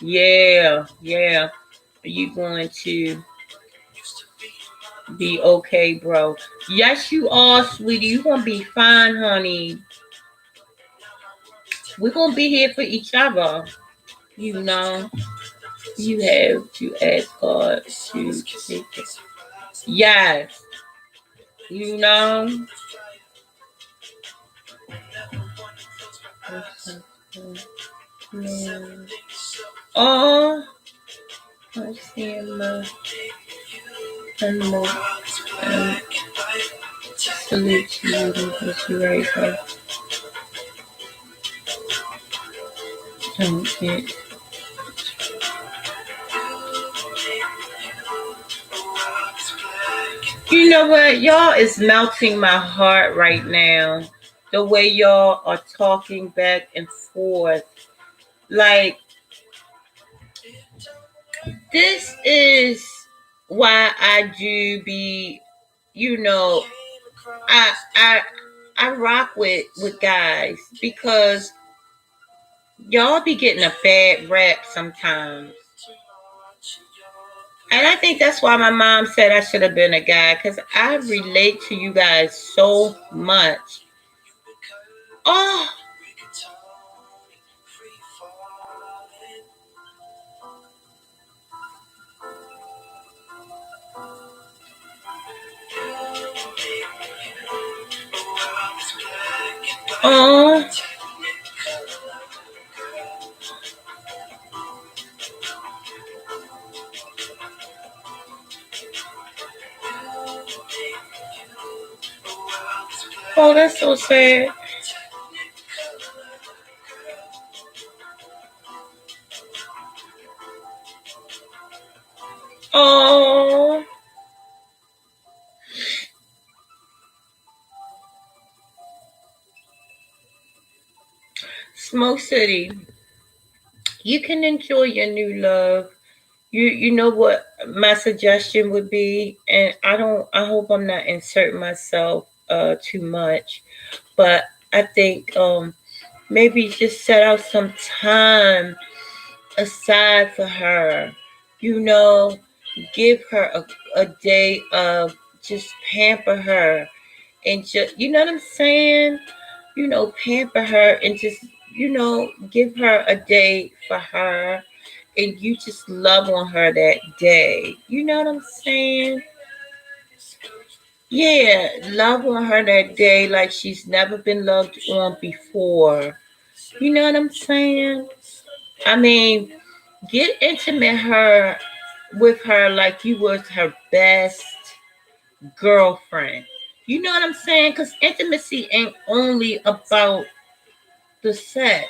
Yeah, yeah. Are you going to be okay, bro? Yes, you are, sweetie. You're going to be fine, honey. We're going to be here for each other. You know, you have to ask God to take it. Yes, you know. Oh, I see my animal and salute to you because you're right, but don't get. You know what? Y'all is melting my heart right now. The way y'all are talking back and forth. Like, this is why I do be, you know, I I I rock with guys because y'all be getting a bad rap sometimes. And I think that's why my mom said I should have been a guy because I relate to you guys so much. Oh, oh, oh, that's so sad. Oh, Smoke City, you can enjoy your new love. You know what my suggestion would be, and I hope I'm not inserting myself too much, but I think maybe just set out some time aside for her. You know, give her a day of just pamper her and just, you know what I'm saying? You know, pamper her and just, you know, give her a day for her and you just love on her that day. You know what I'm saying? Yeah, love on her that day like she's never been loved on before. You know what I'm saying? I mean, get intimate her with her like you was her best girlfriend. You know what I'm saying? Because intimacy ain't only about the sex.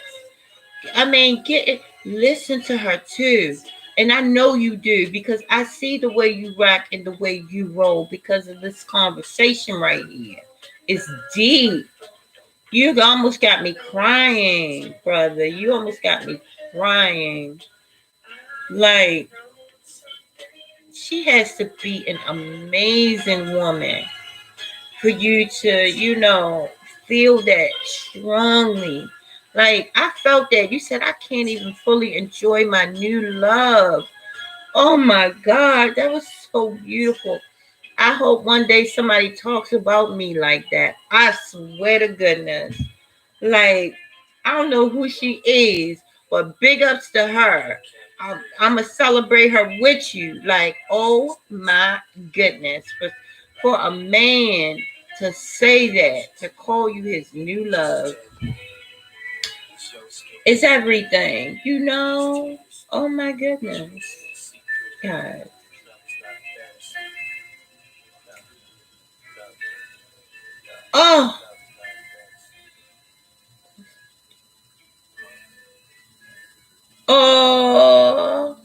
I mean, get it. Listen to her too, and I know you do because I see the way you rock and the way you roll because of this conversation right here. It's deep. You almost got me crying, brother. You almost got me crying. Like, she has to be an amazing woman for you to, you know, feel that strongly. Like, I felt that. You said, I can't even fully enjoy my new love. Oh my God, that was so beautiful. I hope one day somebody talks about me like that. I swear to goodness. Like, I don't know who she is, but big ups to her. I'm going to celebrate her with you. Like, oh my goodness. For a man to say that, to call you his new love, is everything, you know? Oh my goodness. God. Oh, oh,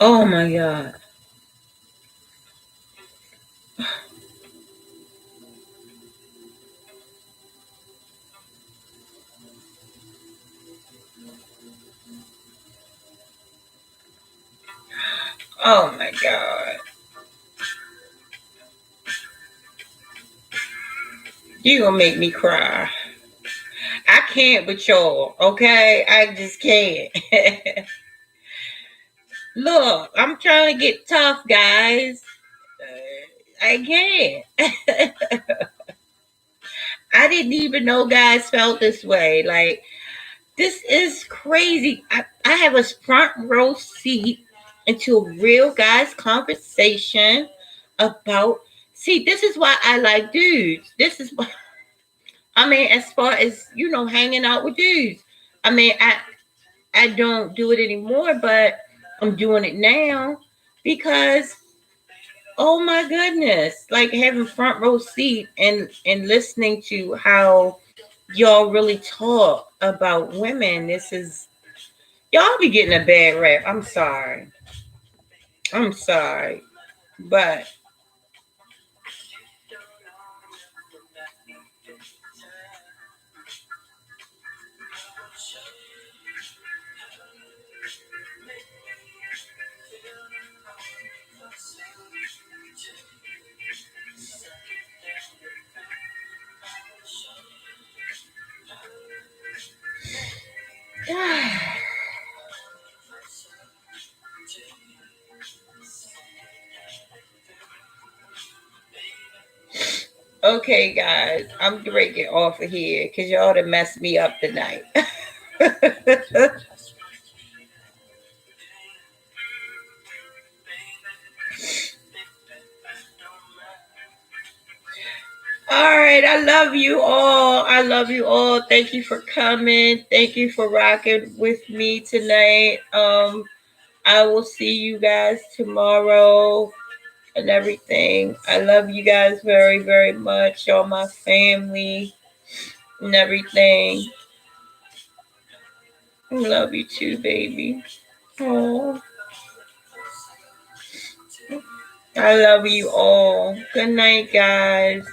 Oh my God. Oh my God. You gonna make me cry. I can't with y'all, okay? I just can't. Look, I'm trying to get tough, guys. I can't. I didn't even know guys felt this way. Like, this is crazy. I have a front row seat into a real guys conversation about. See, this is why I like dudes. This is why, I mean, as far as, hanging out with dudes. I mean, I don't do it anymore, but I'm doing it now because, oh my goodness, like having front row seat and listening to how y'all really talk about women. This is, y'all be getting a bad rap. I'm sorry. I'm sorry. But okay, guys, I'm ready to get off of here because y'all done messed me up tonight. All right, I love you all. I love you all. Thank you for coming. Thank you for rocking with me tonight. I will see you guys tomorrow and everything. I love you guys very, very much. Y'all my family and everything. I love you too, baby. Oh, I love you all. Good night, guys.